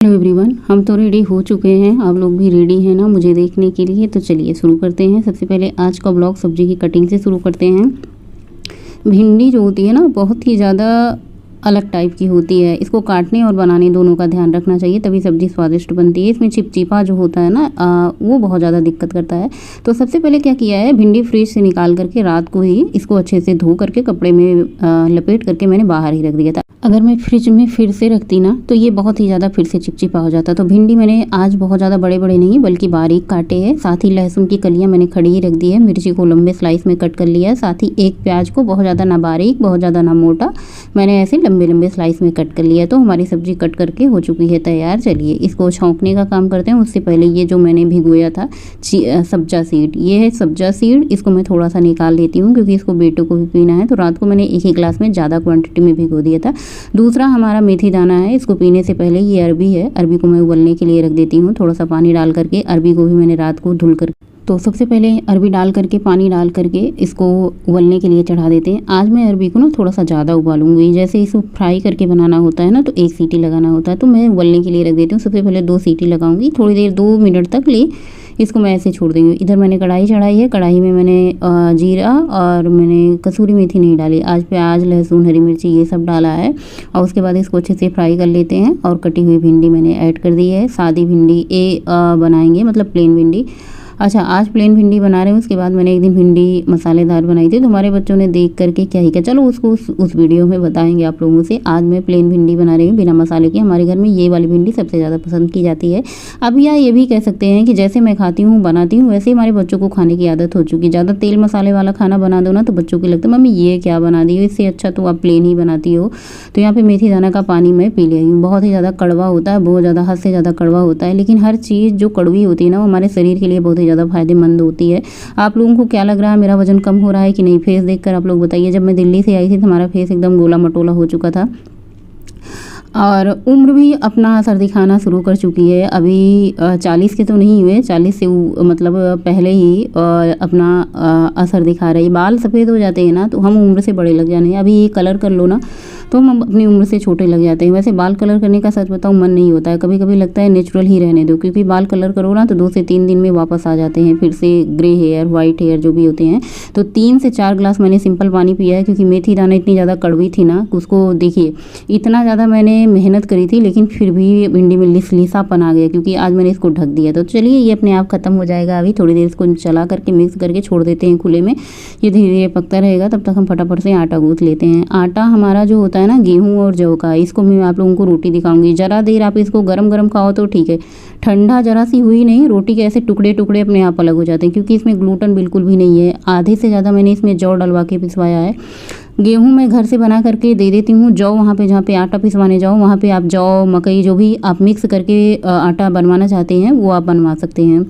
Hello everyone, हम तो ready हो चुके हैं। आप लोग भी रेडी हैं ना मुझे देखने के लिए? तो चलिए शुरू करते हैं। सबसे पहले आज का ब्लॉग सब्जी की कटिंग से शुरू करते हैं। भिंडी जो होती है ना, बहुत ही ज़्यादा अलग टाइप की होती है। इसको काटने और बनाने दोनों का ध्यान रखना चाहिए, तभी सब्ज़ी स्वादिष्ट बनती है। इसमें चिपचिपा जो होता है ना, वो बहुत ज़्यादा दिक्कत करता है। तो सबसे पहले क्या किया है, भिंडी फ्रिज से निकाल करके रात को ही इसको अच्छे से धो करके कपड़े में लपेट करके मैंने बाहर ही रख दिया था। अगर मैं फ्रिज में फिर से रखती ना तो ये बहुत ही ज़्यादा फिर से चिपचिपा हो जाता। तो भिंडी मैंने आज बहुत ज़्यादा बड़े बड़े नहीं बल्कि बारीक काटे हैं। साथ ही लहसुन की कलियाँ मैंने खड़ी ही रख दी है। मिर्ची को लंबे स्लाइस में कट कर लिया है। साथ ही एक प्याज को बहुत ज़्यादा ना बारीक बहुत ज़्यादा ना मोटा मैंने ऐसे लंबे लंबे स्लाइस में कट कर लिया। तो हमारी सब्ज़ी कट करके हो चुकी है तैयार। चलिए इसको छौंकने का काम करते हैं। उससे पहले ये जो मैंने भिगोया था सब्जा सीड, ये है सब्जा सीड। इसको मैं थोड़ा सा निकाल लेती हूँ क्योंकि इसको बेटों को भी पीना है। तो रात को मैंने एक ही गिलास में ज़्यादा क्वांटिटी में भिगो दिया था। दूसरा हमारा मेथी दाना है। इसको पीने से पहले ये अरबी है, अरबी को मैं उबलने के लिए रख देती हूँ। थोड़ा सा पानी डाल करके अरबी को भी मैंने रात को धुल कर, तो सबसे पहले अरबी डाल करके पानी डाल करके इसको उबलने के लिए चढ़ा देते हैं। आज मैं अरबी को ना थोड़ा सा ज़्यादा उबालूंगी। जैसे इसको फ्राई करके बनाना होता है ना, तो एक सीटी लगाना होता है, तो मैं उबलने के लिए रख देती हूँ। सबसे पहले 2 सीटी लगाऊंगी, थोड़ी देर 2 मिनट तक इसको मैं ऐसे छोड़ दूँगी। इधर मैंने कढ़ाई चढ़ाई है। कढ़ाई में मैंने जीरा और मैंने कसूरी मेथी नहीं डाली। आज प्याज लहसुन हरी मिर्ची ये सब डाला है और उसके बाद इसको अच्छे से फ्राई कर लेते हैं। और कटी हुई भिंडी मैंने ऐड कर दी है। सादी भिंडी बनाएंगे, मतलब प्लेन भिंडी। अच्छा, आज प्लेन भिंडी बना रहे हैं। उसके बाद मैंने एक दिन भिंडी मसालेदार बनाई थी, तो हमारे बच्चों ने देख करके क्या ही क्या, चलो उसको उस वीडियो में बताएंगे आप लोगों से। आज मैं प्लेन भिंडी बना रही हूँ बिना मसाले की। हमारे घर में ये वाली भिंडी सबसे ज़्यादा पसंद की जाती है। अब या ये भी कह सकते हैं कि जैसे मैं खाती हूँ बनाती हूँ वैसे ही हमारे बच्चों को खाने की आदत हो चुकी है। ज़्यादा तेल मसाले वाला खाना बना दो ना तो बच्चों को लगता है मम्मी ये क्या बना दी हो, इससे अच्छा तो आप प्लेन ही बनाती हो। तो यहाँ पर मेथी दाना का पानी मैं पी ली हूँ। बहुत ही ज़्यादा कड़वा होता है, बहुत ज़्यादा हद से ज़्यादा कड़वा होता है। लेकिन हर चीज़ जो कड़वी होती है ना वो हमारे शरीर के लिए बहुत ही ज़्यादा फायदेमंद होती है। आप लोगों को क्या लग रहा है, मेरा वजन कम हो रहा है कि नहीं? फेस देखकर आप लोग बताइए। जब मैं दिल्ली से आई थी तो हमारा फेस एकदम गोला मटोला हो चुका था और उम्र भी अपना असर दिखाना शुरू कर चुकी है। अभी 40 के तो नहीं हुए, 40 से मतलब पहले ही अपना असर दिखा रही। बाल सफ़ेद हो जाते हैं ना तो हम उम्र से बड़े लग जाते हैं। अभी ये कलर कर लो ना तो हम अपनी उम्र से छोटे लग जाते हैं। वैसे बाल कलर करने का सच बताऊँ मन नहीं होता है। कभी कभी लगता है नेचुरल ही रहने दो, क्योंकि बाल कलर करो ना तो 2 से 3 दिन में वापस आ जाते हैं फिर से ग्रे हेयर वाइट हेयर जो भी होते हैं। तो 3 से 4 ग्लास मैंने सिंपल पानी पिया है, क्योंकि मेथी दाना इतनी ज़्यादा कड़वी थी ना। उसको देखिए इतना ज़्यादा मैंने मेहनत करी थी लेकिन फिर भी भिंडी में लिसापन आ गया, क्योंकि आज मैंने इसको ढक दिया। तो चलिए ये अपने आप ख़त्म हो जाएगा। अभी थोड़ी देर इसको चला करके मिक्स करके छोड़ देते हैं खुले में। ये धीरे धीरे पकता रहेगा, तब तक हम फटाफट से आटा गूँथ लेते हैं। आटा हमारा जो होता है ना गेहूँ और जौ का, इसको मैं आप लोगों को रोटी दिखाऊंगी। ज़रा देर आप इसको गरम गरम खाओ तो ठीक है, ठंडा जरा सी हुई नहीं रोटी के ऐसे टुकड़े टुकड़े अपने आप अलग हो जाते हैं, क्योंकि इसमें ग्लूटेन बिल्कुल भी नहीं है। आधे से ज़्यादा मैंने इसमें जौ डलवा के पिसवाया है। गेहूँ मैं घर से बना करके दे देती हूँ। जौ वहाँ पे जहाँ पे आटा पिसवाने जाओ वहाँ पे आप जौ मकई जो भी आप मिक्स करके आटा बनवाना चाहते हैं वो आप बनवा सकते हैं।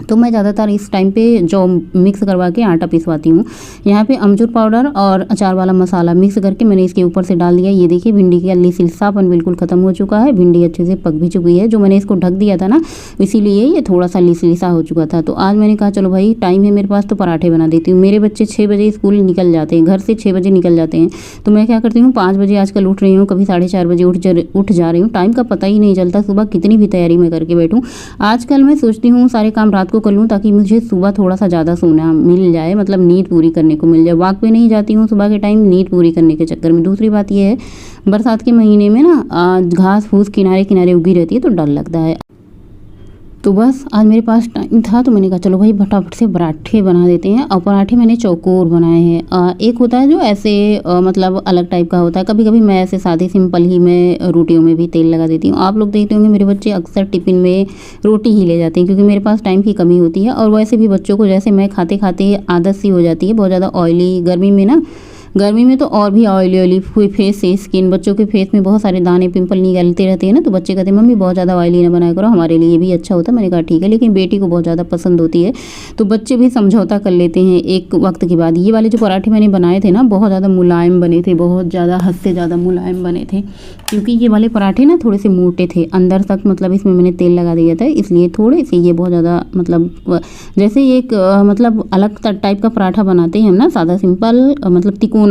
तो मैं ज़्यादातर इस टाइम पे जौ मिक्स करवा के आटा पिसवाती हूँ। यहाँ पे अमचूर पाउडर और अचार वाला मसाला मिक्स करके मैंने इसके ऊपर से डाल दिया। ये देखिए भिंडी का लिसापन बिल्कुल ख़त्म हो चुका है। भिंडी अच्छे से पक भी चुकी है। जो मैंने इसको ढक दिया था ना, इसीलिए ये थोड़ा सा लिसा हो चुका था। तो आज मैंने कहा चलो भाई टाइम है मेरे पास तो पराठे बना देती हूँ। मेरे बच्चे 6 बजे स्कूल निकल जाते हैं, घर से 6 बजे निकल जाते हैं। तो मैं क्या करती हूँ 5 बजे आजकल उठ रही हूँ, कभी 4:30 बजे उठ जा रही हूँ। टाइम का पता ही नहीं चलता, सुबह कितनी भी तैयारी मैं करके बैठूँ। आजकल मैं सोचती हूँ सारे काम रात को कर लूँ ताकि मुझे सुबह थोड़ा सा ज़्यादा सोना मिल जाए, मतलब नींद पूरी करने को मिल जाए। वॉक पे नहीं जाती हूँ सुबह के टाइम नींद पूरी करने के चक्कर में। दूसरी बात ये है बरसात के महीने में ना घास फूस किनारे किनारे उगी रहती है तो डर लगता है। तो बस आज मेरे पास टाइम था तो मैंने कहा चलो भाई फटाफट से पराठे बना देते हैं। और पराठे मैंने चौकोर बनाए हैं। एक होता है जो ऐसे मतलब अलग टाइप का होता है। कभी कभी मैं ऐसे सादे सिंपल ही मैं रोटियों में भी तेल लगा देती हूँ। आप लोग देखते होंगे मेरे बच्चे अक्सर टिफ़िन में रोटी ही ले जाते हैं, क्योंकि मेरे पास टाइम की कमी होती है। और वैसे भी बच्चों को जैसे मैं खाते खाते आदत सी हो जाती है बहुत ज़्यादा ऑयली। गर्मी में तो और भी ऑयली फेस से स्किन, बच्चों के फेस में बहुत सारे दाने पिंपल निकलते रहते हैं ना। तो बच्चे कहते हैं मम्मी बहुत ज़्यादा ऑयली ना बनाया करो, हमारे लिए भी अच्छा होता है। मैंने कहा ठीक है, लेकिन बेटी को बहुत ज़्यादा पसंद होती है तो बच्चे भी समझौता कर लेते हैं एक वक्त के बाद। ये वाले जो पराठे मैंने बनाए थे ना बहुत ज़्यादा मुलायम बने थे, बहुत ज़्यादा हद से ज़्यादा मुलायम बने थे, क्योंकि ये वाले पराठे ना थोड़े से मोटे थे अंदर तक, मतलब इसमें मैंने तेल लगा दिया था इसलिए थोड़े से ये बहुत ज़्यादा मतलब जैसे एक मतलब अलग टाइप का पराठा बनाते हैं हम ना, सादा सिंपल मतलब तिकोना,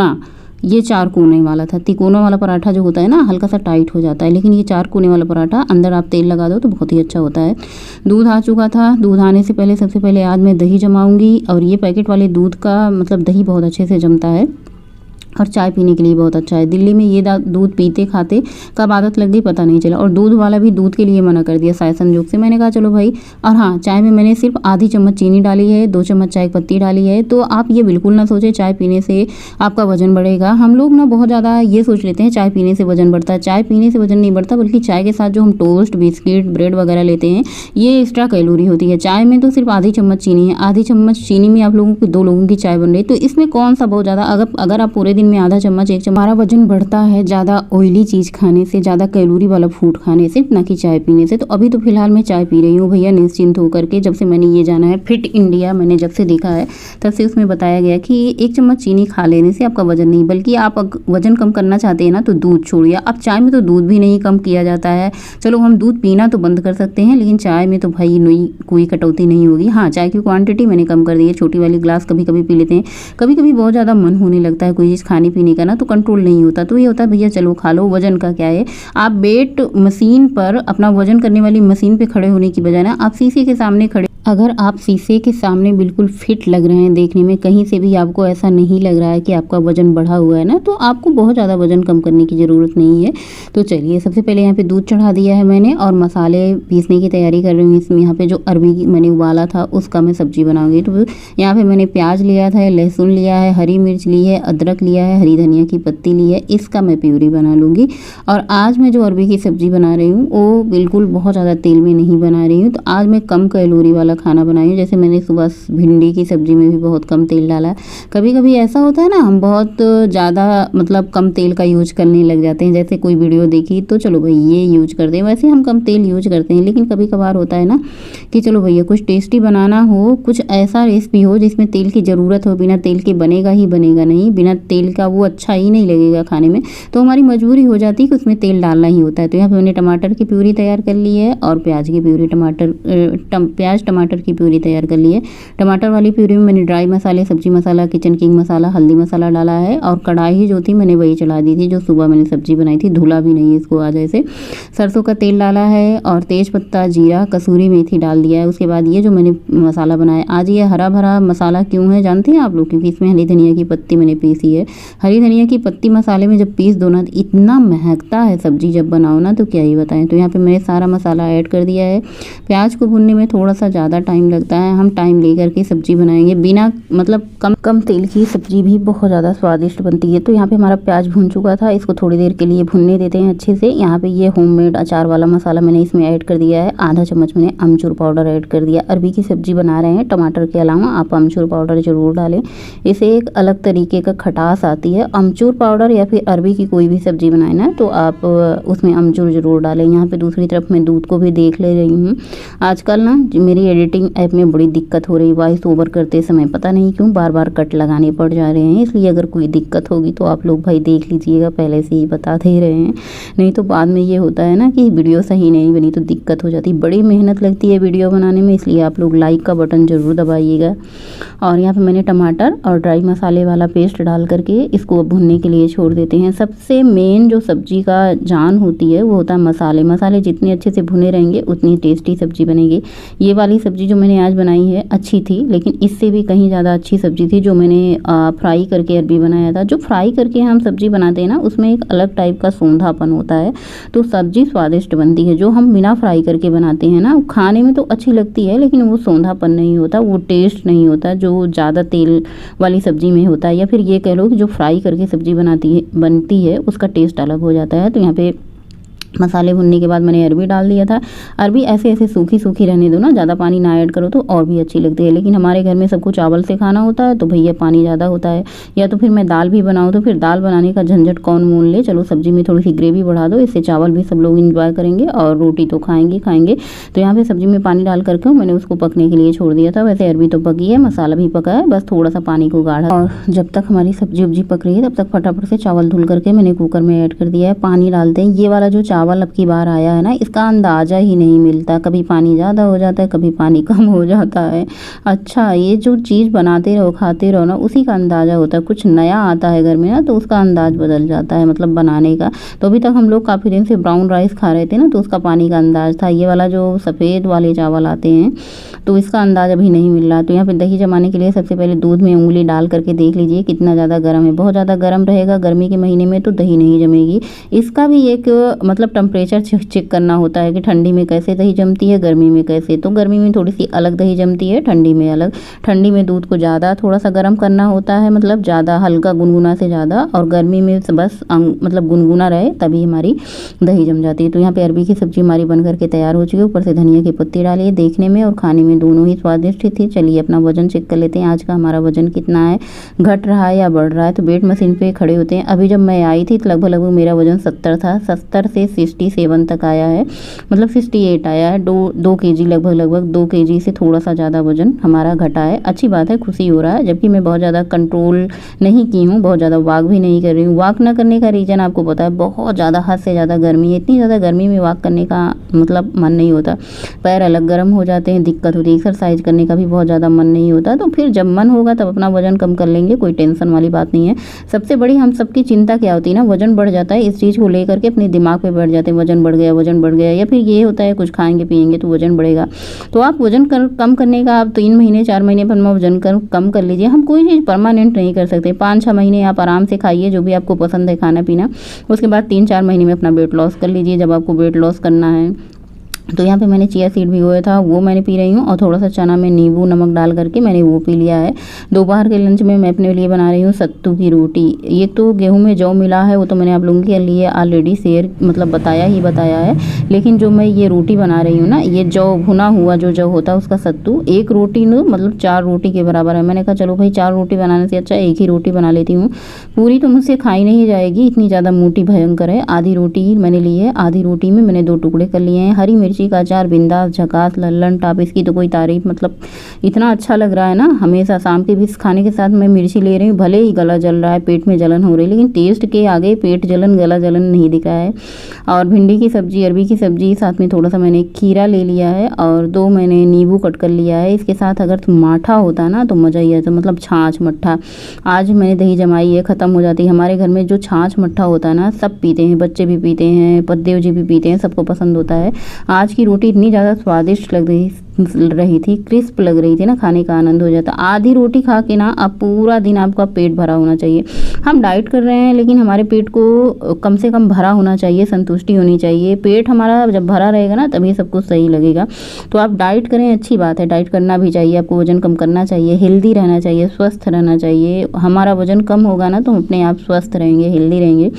ये 4 कोने वाला था। तिकोना वाला पराठा जो होता है ना हल्का सा टाइट हो जाता है, लेकिन ये 4 कोने वाला पराठा अंदर आप तेल लगा दो तो बहुत ही अच्छा होता है। दूध आ चुका था। दूध आने से पहले सबसे पहले आज मैं दही जमाऊंगी, और ये पैकेट वाले दूध का मतलब दही बहुत अच्छे से जमता है और चाय पीने के लिए बहुत अच्छा है। दिल्ली में ये दूध पीते खाते कब आदत लग गई पता नहीं चला, और दूध वाला भी दूध के लिए मना कर दिया शायद संजोग से। मैंने कहा चलो भाई। और हाँ, चाय में मैंने सिर्फ आधी चम्मच चीनी डाली है, 2 चम्मच चाय पत्ती डाली है। तो आप ये बिल्कुल ना सोचें चाय पीने से आपका वजन बढ़ेगा। हम लोग ना बहुत ज़्यादा ये सोच लेते हैं चाय पीने से वजन बढ़ता है। चाय पीने से वजन नहीं बढ़ता, बल्कि चाय के साथ जो हम टोस्ट, बिस्किट, ब्रेड वगैरह लेते हैं ये एक्स्ट्रा कैलोरी होती है। चाय में तो सिर्फ आधी चम्मच चीनी है, आधी चम्मच चीनी में आप लोगों की 2 लोगों की चाय बन रही है, तो इसमें कौन सा बहुत ज़्यादा। अगर आप पूरे दिन में आधा चम्मच हमारा वजन बढ़ता है ज़्यादा ऑयली चीज़ खाने से, ज़्यादा कैलोरी वाला फूड खाने से, ना कि चाय पीने से। तो अभी तो फिलहाल मैं चाय पी रही हूँ भैया निश्चिंत होकर के। जब से मैंने ये जाना है फिट इंडिया, मैंने जब से देखा है तब से उसमें बताया गया कि 1 चम्मच चीनी खा लेने से आपका वजन नहीं, बल्कि आप वजन कम करना चाहते हैं ना तो दूध छोड़िए। अब चाय में तो दूध भी नहीं कम किया जाता है। चलो हम दूध पीना तो बंद कर सकते हैं, लेकिन चाय में तो भाई नहीं, कोई कटौती नहीं होगी। हाँ, चाय की क्वांटिटी मैंने कम कर दी है, छोटी वाली ग्लास कभी कभी पी लेते हैं। कभी कभी बहुत ज़्यादा मन होने लगता है कोई चीज़ खाने पीने का ना, तो कंट्रोल नहीं होता, तो ये होता है भैया चलो खा लो। वजन का क्या है, आप वेट मशीन पर, अपना वजन करने वाली मशीन पे खड़े होने की बजाय ना आप शीशे के सामने खड़े, अगर आप शीशे के सामने बिल्कुल फिट लग रहे हैं देखने में, कहीं से भी आपको ऐसा नहीं लग रहा है कि आपका वजन बढ़ा हुआ है ना, तो आपको बहुत ज़्यादा वजन कम करने की ज़रूरत नहीं है। तो चलिए, सबसे पहले यहाँ पे दूध चढ़ा दिया है मैंने और मसाले पीसने की तैयारी कर रही हूँ। इसमें यहाँ पे जो अरबी मैंने उबाला था उसका मैं सब्जी बनाऊंगी। तो यहाँ पे मैंने प्याज लिया था, लहसुन लिया है, हरी मिर्च ली है, अदरक लिया है, हरी धनिया की पत्ती ली है, इसका मैं प्यूरी बना लूँगी। और आज मैं जो अरबी की सब्ज़ी बना रही हूँ वो बिल्कुल बहुत ज़्यादा तेल में नहीं बना रही हूँ। तो आज मैं कम कैलोरी वाला खाना बनाई हूँ। जैसे मैंने सुबह भिंडी की सब्ज़ी में भी बहुत कम तेल डाला है। कभी कभी ऐसा होता है ना, हम बहुत ज़्यादा मतलब कम तेल का यूज करने लग जाते हैं। जैसे कोई वीडियो देखी तो चलो भाई ये यूज कर दें, वैसे हम कम तेल यूज करते हैं। लेकिन कभी कभार होता है ना कि चलो भैया कुछ टेस्टी बनाना हो, कुछ ऐसा रेसिपी हो जिसमें तेल की ज़रूरत हो, बिना तेल के बनेगा ही बनेगा नहीं, बिना तेल का वो अच्छा ही नहीं लगेगा खाने में, तो हमारी मजबूरी हो जाती है कि उसमें तेल डालना ही होता है। तो यहाँ पे मैंने टमाटर की प्यूरी तैयार कर ली है और प्याज की प्यूरी, प्याज टमाटर की प्यूरी तैयार कर ली है। टमाटर वाली प्यूरी में मैंने ड्राई मसाले, सब्जी मसाला, किचन किंग मसाला, हल्दी मसाला डाला है। और कढ़ाई जो थी मैंने वही चला दी थी जो सुबह मैंने सब्जी बनाई थी, धुला भी नहीं इसको आज ऐसे। सरसों का तेल डाला है और तेज पत्ता, जीरा, कसूरी मेथी डाल दिया है। उसके बाद ये जो मैंने मसाला बनाया, आज ये हरा भरा मसाला क्यों है जानते हैं आप लोग? क्योंकि इसमें हरी धनिया की पत्ती मैंने पीसी है। हरी धनिया की पत्ती मसाले में जब पीस दो ना, इतना महकता है सब्जी जब बनाओ ना, तो क्या ही बताएं। तो यहाँ पे मैंने सारा मसाला ऐड कर दिया है। प्याज को भूनने में थोड़ा सा ज़्यादा टाइम लगता है, हम टाइम लेकर के सब्जी बनाएंगे। बिना मतलब कम तेल की सब्जी भी बहुत ज़्यादा स्वादिष्ट बनती है। तो यहाँ पे हमारा प्याज भून चुका था, इसको थोड़ी देर के लिए भुनने देते हैं अच्छे से। यहाँ पे ये होममेड अचार वाला मसाला मैंने इसमें ऐड कर दिया है। आधा चम्मच मैंने अमचूर पाउडर ऐड कर दिया। अरबी की सब्जी बना रहे हैं, टमाटर के अलावा आप अमचूर पाउडर ज़रूर डालें, इससे एक अलग तरीके का खटास आती है। अमचूर पाउडर या फिर अरबी की कोई भी सब्जी बनाए ना तो आप उसमें अमचूर ज़रूर डालें। यहाँ पे दूसरी तरफ मैं दूध को भी देख ले रही हूँ। आजकल ना मेरी एडिटिंग ऐप में बड़ी दिक्कत हो रही है, वॉइस ओवर करते समय पता नहीं क्यों बार बार कट लगाने पड़ जा रहे हैं। इसलिए अगर कोई दिक्कत होगी तो आप लोग भाई देख लीजिएगा, पहले से ही बता दे रहे हैं, नहीं तो बाद में ये होता है ना कि वीडियो सही नहीं बनी तो दिक्कत हो जाती है। बड़ी मेहनत लगती है वीडियो बनाने में, इसलिए आप लोग लाइक का बटन ज़रूर दबाइएगा। और यहाँ पे मैंने टमाटर और ड्राई मसाले वाला पेस्ट डाल करके इसको भुनने के लिए छोड़ देते हैं। सबसे मेन जो सब्जी का जान होती है वो होता है मसाले। मसाले जितने अच्छे से भुने रहेंगे उतनी टेस्टी सब्जी बनेगी। ये वाली सब्जी जो मैंने आज बनाई है अच्छी थी, लेकिन इससे भी कहीं ज़्यादा अच्छी सब्जी थी जो मैंने फ्राई करके अरबी बनाया था। जो फ्राई करके हम सब्जी बनाते हैं ना उसमें एक अलग टाइप का सौंधापन होता है, तो सब्जी स्वादिष्ट बनती है। जो हम बिना फ्राई करके बनाते हैं ना, खाने में तो अच्छी लगती है लेकिन वो सौंधापन नहीं होता, वो टेस्ट नहीं होता जो ज़्यादा तेल वाली सब्जी में होता है। या फिर ये कह लो कि जो फ्राई करके सब्जी बनती है उसका टेस्ट अलग हो जाता है। तो यहाँ पे मसाले भुनने के बाद मैंने अरबी डाल दिया था। अरबी ऐसे ऐसे सूखी सूखी रहने दो ना, ज़्यादा पानी ना ऐड करो तो और भी अच्छी लगती है। लेकिन हमारे घर में सबको चावल से खाना होता है तो भैया पानी ज़्यादा होता है। या तो फिर मैं दाल भी बनाऊँ तो फिर दाल बनाने का झंझट कौन मोल ले। चलो सब्जी में थोड़ी सी ग्रेवी बढ़ा दो, इससे चावल भी सब लोग इंजॉय करेंगे और रोटी तो खाएंगे। तो यहाँ पर सब्जी में पानी डाल करके मैंने उसको पकने के लिए छोड़ दिया था। वैसे अरबी तो पकी है, मसाला भी पका है, बस थोड़ा सा पानी को गाढ़ा। और जब तक हमारी सब्जी उब्जी पक रही है तब तक फटाफट से चावल धुल करके मैंने कुकर में ऐड कर दिया है। पानी डालते हैं, ये वाला जो चावल चावल अब की बार आया है ना, इसका अंदाज़ा ही नहीं मिलता, कभी पानी ज़्यादा हो जाता है, कभी पानी कम हो जाता है। अच्छा, ये जो चीज़ बनाते रहो खाते रहो ना, उसी का अंदाज़ा होता है। कुछ नया आता है घर में ना तो उसका अंदाज़ बदल जाता है, मतलब बनाने का। तो अभी तक हम लोग काफ़ी दिन से ब्राउन राइस खा रहे थे ना, तो उसका पानी का अंदाज़ था। ये वाला जो सफ़ेद वाले चावल आते हैं तो इसका अंदाज़ अभी नहीं मिल रहा। तो यहाँ पे दही जमाने के लिए सबसे पहले दूध में उंगली डाल करके देख लीजिए कितना ज़्यादा गर्म है। बहुत ज़्यादा गर्म रहेगा गर्मी के महीने में तो दही नहीं जमेगी। इसका भी एक मतलब टेम्परेचर चेक करना होता है कि ठंडी में कैसे दही जमती है, गर्मी में कैसे। तो गर्मी में थोड़ी सी अलग दही जमती है, ठंडी में अलग। ठंडी में दूध को ज़्यादा थोड़ा सा गर्म करना होता है, मतलब ज़्यादा हल्का गुनगुना से ज़्यादा, और गर्मी में बस मतलब गुनगुना रहे तभी हमारी दही जम जाती है। तो यहाँ पे अरबी की सब्ज़ी हमारी बन करके तैयार हो चुकी है। ऊपर से धनिया की पत्ती डालिए। देखने में और खाने में दोनों ही स्वादिष्ट थी। चलिए अपना वजन चेक कर लेते हैं। आज का हमारा वजन कितना है, घट रहा है या बढ़ रहा है। तो वेट मशीन पे खड़े होते हैं। अभी जब मैं आई थी तो लगभग मेरा वजन 70 था, 70 से 67 तक आया है, मतलब 68 आया है। 2 kg लगभग 2 kg से थोड़ा सा ज़्यादा वजन हमारा घटा है। अच्छी बात है, खुशी हो रहा है। जबकि मैं बहुत ज़्यादा कंट्रोल नहीं की हूँ, बहुत ज़्यादा वॉक भी नहीं कर रही हूँ। वॉक ना करने का रीज़न आपको पता है, बहुत ज़्यादा हद से ज़्यादा गर्मी है। इतनी ज़्यादा गर्मी में वॉक करने का मतलब मन नहीं होता, पैर अलग गर्म हो जाते हैं, दिक्कत होती है। एक्सरसाइज करने का भी बहुत ज़्यादा मन नहीं होता। तो फिर जब मन होगा तब अपना वजन कम कर लेंगे, कोई टेंशन वाली बात नहीं है। सबसे बड़ी हम सबकी चिंता क्या होती है ना, वजन बढ़ जाता है। इस चीज़ को लेकर के अपने दिमाग पे बैठ जाते हैं, वजन बढ़ गया, वजन बढ़ गया। या फिर ये होता है कुछ खाएंगे पिएंगे तो वजन बढ़ेगा। तो आप वजन कम करने का आप 3 महीने 4 महीने पर वजन कम कर लीजिए। हम कोई चीज़ परमानेंट नहीं कर सकते। 5-6 महीने आप आराम से खाइए जो भी आपको पसंद है खाना पीना। उसके बाद 3-4 महीने में अपना वेट लॉस कर लीजिए जब आपको वेट लॉस करना है। तो यहाँ पे मैंने चिया सीड भिगोया था, वो मैंने पी रही हूँ। और थोड़ा सा चना में नींबू नमक डाल करके मैंने वो पी लिया है। दोपहर के लंच में मैं अपने लिए बना रही हूँ सत्तू की रोटी। ये तो गेहूं में जौ मिला है, वो तो मैंने आप लोगों के लिए ऑलरेडी शेयर मतलब बताया है। लेकिन जो मैं ये रोटी बना रही हूँ ना, ये जौ भुना हुआ जो जौ होता है उसका सत्तू, एक रोटी न मतलब 4 रोटी के बराबर है। मैंने कहा चलो भाई 4 रोटी बनाने से अच्छा एक ही रोटी बना लेती हूँ। पूरी तो मुझसे खाई नहीं जाएगी, इतनी ज़्यादा मोटी भयंकर है। आधी रोटी ही मैंने ली है। आधी रोटी में मैंने 2 टुकड़े कर लिए हैं। हरी मिर्ची का अचार बिंदास झकास लल्लन टाप, इसकी तो कोई तारीफ, मतलब इतना अच्छा लग रहा है ना। हमेशा शाम के भी खाने के साथ मैं मिर्ची ले रही हूँ, भले ही गला जल रहा है, पेट में जलन हो रही है, लेकिन टेस्ट के आगे पेट जलन गला जलन नहीं दिखा है। और भिंडी की सब्जी, अरबी की सब्जी, साथ में थोड़ा सा मैंने खीरा ले लिया है और 2 मैंने नींबू कट कर लिया है। इसके साथ अगर माठा होता ना तो मज़ा ही आता, मतलब छाछ मट्ठा। आज मैंने दही जमाई है, ख़त्म हो जाती है। हमारे घर में जो छाछ मट्ठा होता है ना सब पीते हैं, बच्चे भी पीते हैं, पद्देव जी भी पीते हैं, सबको पसंद होता है। आज की रोटी इतनी ज़्यादा स्वादिष्ट लग रही थी, क्रिस्प लग रही थी ना, खाने का आनंद हो जाता। आधी रोटी खा के ना अब पूरा दिन आपका पेट भरा होना चाहिए। हम डाइट कर रहे हैं लेकिन हमारे पेट को कम से कम भरा होना चाहिए, संतुष्टि होनी चाहिए। पेट हमारा जब भरा रहेगा ना तभी सब कुछ सही लगेगा। तो आप डाइट करें, अच्छी बात है, डाइट करना भी चाहिए। आपको वजन कम करना चाहिए, हेल्दी रहना चाहिए, स्वस्थ रहना चाहिए। हमारा वजन कम होगा ना तो हम अपने आप स्वस्थ रहेंगे, हेल्दी रहेंगे।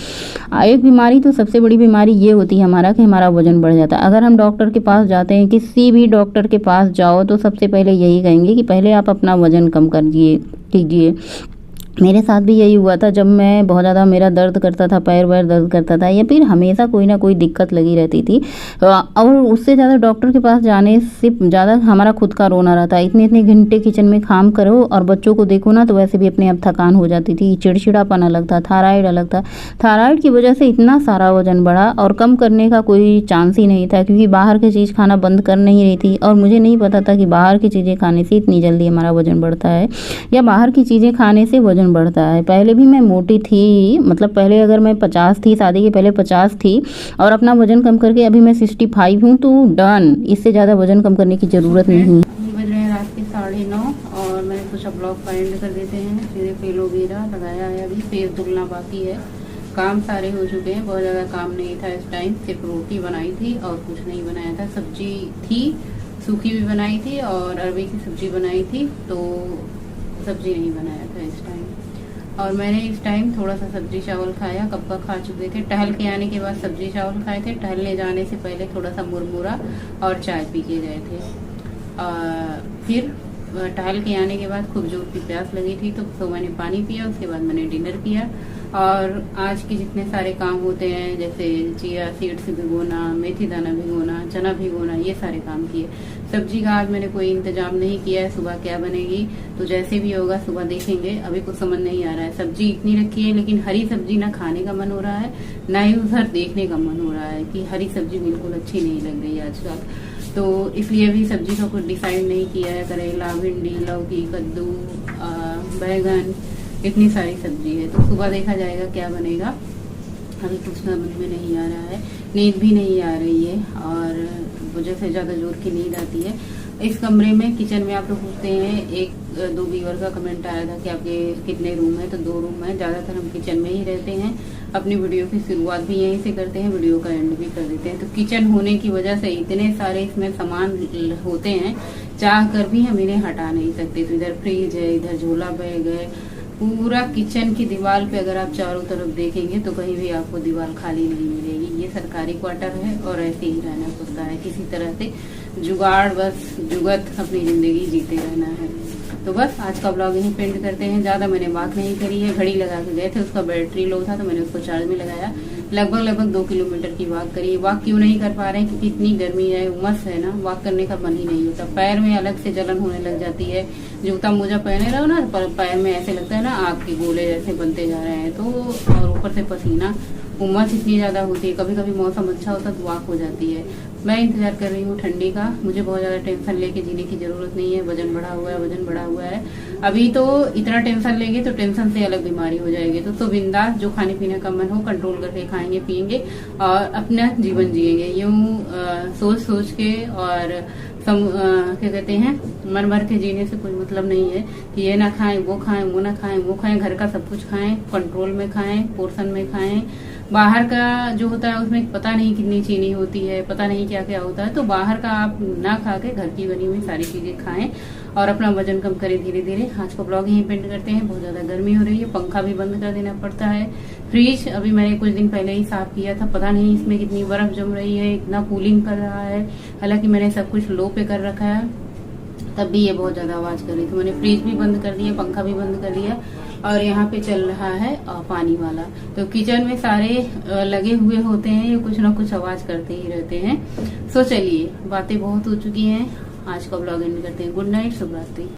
एक बीमारी तो सबसे बड़ी बीमारी ये होती है हमारा कि हमारा वजन बढ़ जाता है। अगर हम डॉक्टर के पास जाते हैं, किसी भी डॉक्टर के पास जाओ तो सबसे पहले यही कहेंगे कि पहले आप अपना वजन कम कीजिए। मेरे साथ भी यही हुआ था जब मैं बहुत ज़्यादा मेरा दर्द करता था, पैर वैर दर्द करता था, या फिर हमेशा कोई ना कोई दिक्कत लगी रहती थी। और उससे ज़्यादा डॉक्टर के पास जाने से ज़्यादा हमारा खुद का रोना रहता है। इतने घंटे किचन में काम करो और बच्चों को देखो ना तो वैसे भी अपने आप थकान हो जाती थी, चिड़चिड़ापन अलग था, थायराइड अलग था। थायराइड की वजह से इतना सारा वजन बढ़ा और कम करने का कोई चांस ही नहीं था, क्योंकि बाहर की चीज़ खाना बंद कर नहीं रही थी। और मुझे नहीं पता था कि बाहर की चीज़ें खाने से इतनी जल्दी हमारा वजन बढ़ता है, या बाहर की चीज़ें खाने से वजन बढ़ता है। पहले भी मैं मोटी थी, मतलब पहले अगर मैं 50 थी, शादी के पहले 50 थी, और अपना वजन कम करके अभी मैं 65 हूँ, तो डन। इससे ज़्यादा वजन कम करने की ज़रूरत नहीं। बज रहे हैं रात के 9:30 और मैंने सोचा ब्लॉग का एंड कर देते हैं। सीधे फेल वगैरह लगाया है, अभी फेस धुलना बाकी है। काम सारे हो चुके हैं, बहुत ज़्यादा काम नहीं था इस टाइम। सिर्फ रोटी बनाई थी और कुछ नहीं बनाया था। सब्जी थी, सूखी भी बनाई थी और अरबी की सब्जी बनाई थी, तो सब्जी नहीं बनाया था इस टाइम। और मैंने इस टाइम थोड़ा सा सब्जी चावल खाया, कब का खा चुके थे। टहल के आने के बाद सब्जी चावल खाए थे, टहलने जाने से पहले थोड़ा सा मुरमुरा और चाय पी के गए थे। फिर टहल के आने के बाद खूब जोर की प्यास लगी थी तो मैंने पानी पिया, उसके बाद मैंने डिनर किया। और आज के जितने सारे काम होते हैं, जैसे चिया सीड्स भिगोना, मेथी दाना भिगोना, चना भिगोना, ये सारे काम किए। सब्जी का आज मैंने कोई इंतजाम नहीं किया है, सुबह क्या बनेगी तो जैसे भी होगा सुबह देखेंगे। अभी कुछ समझ नहीं आ रहा है। सब्जी इतनी रखी है, लेकिन हरी सब्जी ना खाने का मन हो रहा है, ना ही उधर देखने का मन हो रहा है कि हरी सब्जी बिल्कुल अच्छी नहीं लग रही है आजकल। तो इसलिए अभी सब्जी का कुछ डिसाइड नहीं किया है। करेला, भिंडी, लौकी, कद्दू, बैगन, इतनी सारी सब्जी है, तो सुबह देखा जाएगा क्या बनेगा। अभी कुछ समझ में नहीं आ रहा है, नींद भी नहीं आ रही है और वजह से ज्यादा जोर की नींद आती है। इस कमरे में, किचन में आप लोग पूछते हैं, एक दो व्यूअर का कमेंट आया था कि आपके कितने रूम है, तो 2 रूम है। ज्यादातर हम किचन में ही रहते हैं। अपनी वीडियो की शुरुआत भी यहीं से करते हैं, वीडियो का एंड भी कर देते हैं। तो किचन होने की वजह से इतने सारे इसमें सामान होते हैं, चाह कर भी हम इन्हें हटा नहीं सकते। तो इधर फ्रिज है, इधर झोला बैग है, पूरा किचन की दीवार पे अगर आप चारों तरफ देखेंगे तो कहीं भी आपको दीवार खाली नहीं मिलेगी। ये सरकारी क्वार्टर है और ऐसे ही रहना पड़ता है, किसी तरह से जुगाड़, बस जुगत अपनी जिंदगी जीते रहना है। तो बस आज का ब्लॉग यहीं पेंड करते हैं। ज्यादा मैंने वॉक नहीं करी है, घड़ी लगा के गए थे, उसका बैटरी लो था तो मैंने उसको चार्ज में लगाया। लगभग 2 किलोमीटर की वॉक करी। वॉक क्यों नहीं कर पा रहे हैं, क्योंकि इतनी गर्मी है, उमस है ना, वॉक करने का मन ही नहीं होता। पैर में अलग से जलन होने लग जाती है। जूता मोजा पहने रहो ना, पैर में ऐसे लगता है ना आग के गोले जैसे बनते जा रहे हैं। तो और ऊपर से पसीना, उमस इतनी ज्यादा होती है। कभी कभी मौसम अच्छा होता तो वॉक हो जाती है। मैं इंतजार कर रही हूँ ठंडी का। मुझे बहुत ज्यादा टेंशन लेके जीने की जरूरत नहीं है। वजन बढ़ा हुआ है। अभी तो इतना टेंशन लेंगे तो टेंशन से अलग बीमारी हो जाएगी। तो बिंदास जो खाने पीने का मन हो कंट्रोल करके खाएंगे पिएंगे और अपना जीवन जिएंगे। यूं सोच के और क्या कहते हैं, मन भर के जीने से कोई मतलब नहीं है कि ये ना खाएं, वो खाएं, वो ना खाएं, वो खाएं। घर का सब कुछ खाएं, कंट्रोल में खाएं, पोर्शन में खाएं। बाहर का जो होता है उसमें पता नहीं कितनी चीनी होती है, पता नहीं क्या क्या होता है। तो बाहर का आप ना खा के घर की बनी हुई सारी चीजें खाएं और अपना वजन कम करें धीरे धीरे। आज का ब्लॉग यहीं पेंड करते हैं। बहुत ज्यादा गर्मी हो रही है, पंखा भी बंद कर देना पड़ता है। फ्रिज अभी मैंने कुछ दिन पहले ही साफ किया था, पता नहीं इसमें कितनी बर्फ जम रही है, इतना कूलिंग कर रहा है। हालांकि मैंने सब कुछ लो पे कर रखा है, तब भी ये बहुत ज्यादा आवाज कर रही थी। मैंने फ्रिज भी बंद कर दिया, पंखा भी बंद कर दिया और यहाँ पे चल रहा है पानी वाला। तो किचन में सारे लगे हुए होते हैं, ये कुछ ना कुछ आवाज करते ही रहते हैं। सो चलिए, बातें बहुत हो चुकी हैं, आज का ब्लॉग एंड करते हैं। गुड नाइट, शुभ रात्रि।